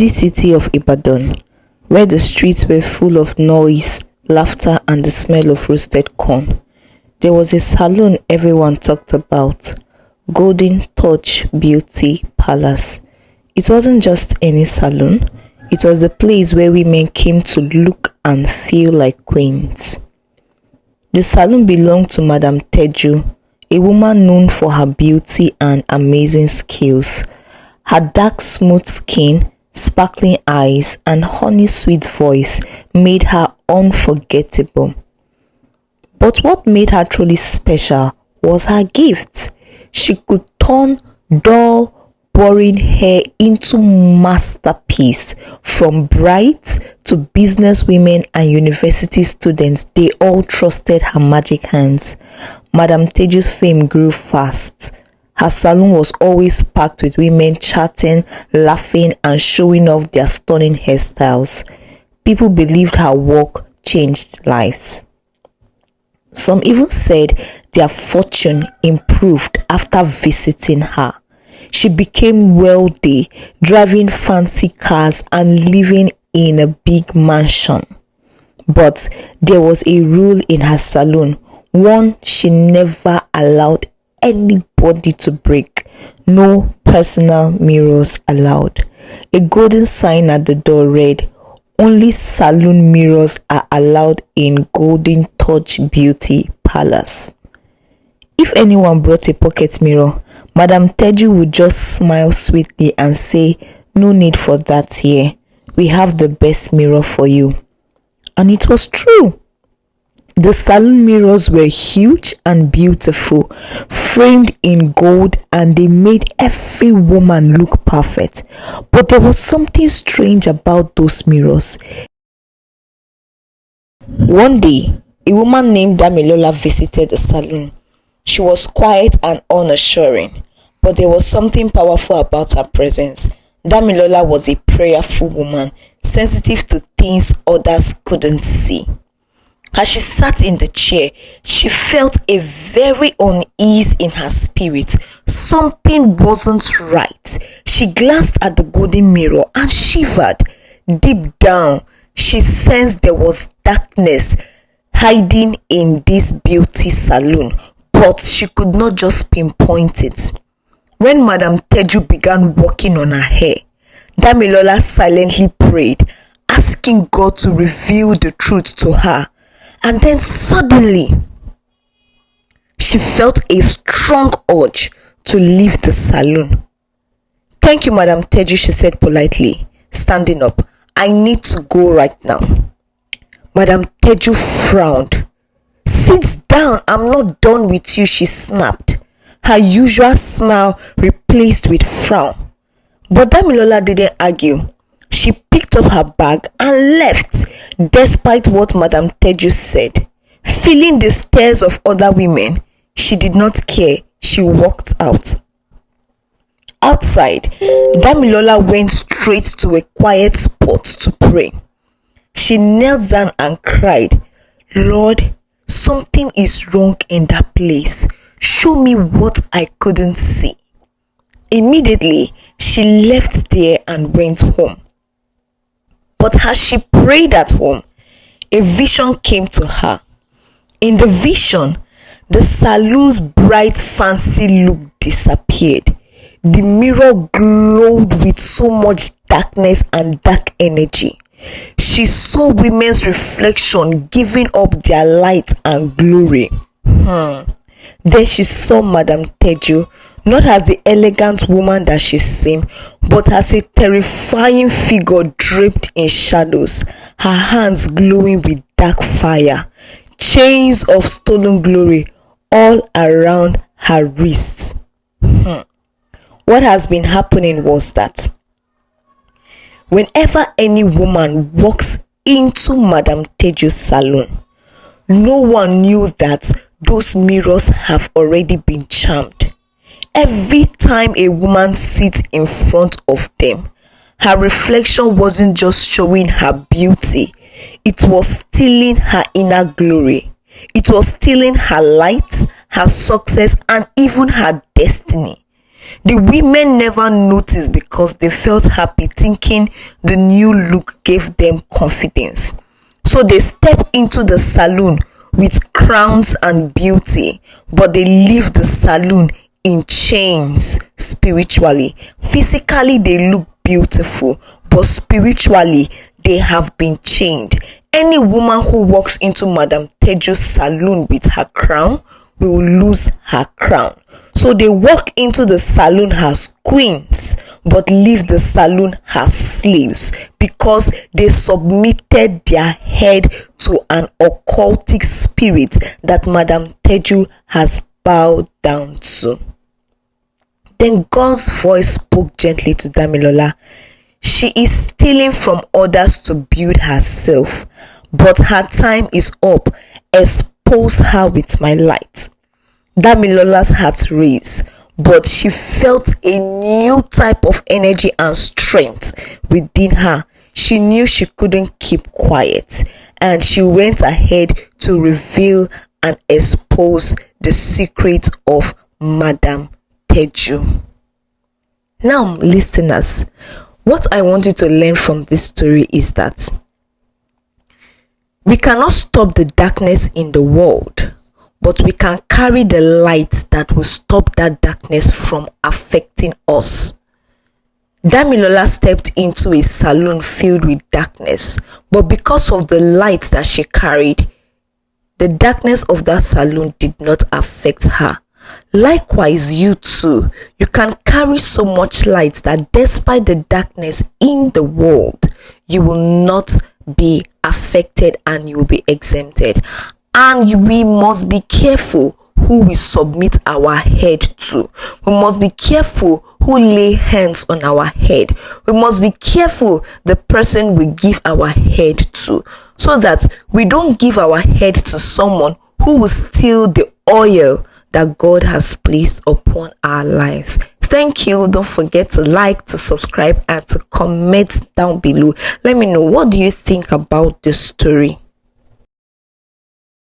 busy city of Ibadan, where the streets were full of noise, laughter, and the smell of roasted corn, there was a salon everyone talked about, Golden Touch Beauty Palace. It wasn't just any salon, it was the place where women came to look and feel like queens. The salon belonged to Madam Teju, a woman known for her beauty and amazing skills. Her dark smooth skin, sparkling eyes, and honey sweet voice made her unforgettable. But what made her truly special was her gifts. She could turn dull, boring hair into masterpiece. From brides to business women and university students, they all trusted her magic hands. Madam Teju's fame grew fast. Her salon was always packed with women chatting, laughing, and showing off their stunning hairstyles. People believed her work changed lives. Some even said their fortune improved after visiting her. She became wealthy, driving fancy cars and living in a big mansion. But there was a rule in her salon, one she never allowed anybody to break. No personal mirrors allowed. A golden sign at the door read, "Only salon mirrors are allowed in Golden Touch Beauty Palace." If anyone brought a pocket mirror, Madam Teju would just smile sweetly and say, "No need for that here. We have the best mirror for you." And it was true. The salon mirrors were huge and beautiful, framed in gold, and they made every woman look perfect. But there was something strange about those mirrors. One day, a woman named Damilola visited the salon. She was quiet and unassuring, but there was something powerful about her presence. Damilola was a prayerful woman, sensitive to things others couldn't see. As she sat in the chair, she felt a very unease in her spirit. Something wasn't right. She glanced at the golden mirror and shivered. Deep down, she sensed there was darkness hiding in this beauty salon, but she could not just pinpoint it. When Madam Teju began working on her hair, Damilola silently prayed, asking God to reveal the truth to her. And then suddenly, she felt a strong urge to leave the salon. "Thank you, Madam Teju," she said politely, standing up. "I need to go right now." Madam Teju frowned. "Sit down, I'm not done with you," she snapped, her usual smile replaced with frown. But Damilola didn't argue. She picked up her bag and left, despite what Madam Teju said. Feeling the stares of other women, she did not care. She walked out. Outside, Damilola went straight to a quiet spot to pray. She knelt down and cried, "Lord, something is wrong in that place. Show me what I couldn't see." Immediately, she left there and went home. But as she prayed at home, a vision came to her. In the vision, the salon's bright fancy look disappeared. The mirror glowed with so much darkness and dark energy. She saw women's reflection giving up their light and glory. Then she saw Madam Teju, not as the elegant woman that she seemed, but as a terrifying figure draped in shadows, her hands glowing with dark fire, chains of stolen glory all around her wrists. What has been happening was that whenever any woman walks into Madam Teju's salon, no one knew that those mirrors have already been charmed. Every time a woman sits in front of them, her reflection wasn't just showing her beauty, it was stealing her inner glory. It was stealing her light, her success, and even her destiny. The women never noticed because they felt happy, thinking the new look gave them confidence. So they step into the salon with crowns and beauty, but they leave the salon in chains spiritually. Physically, they look beautiful, but spiritually, they have been chained. Any woman who walks into Madam Teju's salon with her crown will lose her crown. So they walk into the salon as queens, but leave the salon as slaves because they submitted their head to an occultic spirit that Madam Teju has bowed down to. Then God's voice spoke gently to Damilola. She is stealing from others to build herself, but her time is up. Expose her with my light. Damilola's heart raised, but she felt a new type of energy and strength within her. She knew she couldn't keep quiet, and she went ahead to reveal and expose the secret of Madam Teju. Now, listeners, what I want you to learn from this story is that we cannot stop the darkness in the world, but we can carry the light that will stop that darkness from affecting us. Damilola stepped into a salon filled with darkness, but because of the light that she carried, the darkness of that salon did not affect her. Likewise, you too, you can carry so much light that despite the darkness in the world, you will not be affected and you will be exempted. And we must be careful who we submit our head to. We must be careful who lay hands on our head. We must be careful the person we give our head to, so that we don't give our head to someone who will steal the oil that God has placed upon our lives. Thank you. Don't forget to like, to subscribe, and to comment down below. Let me know, what do you think about this story?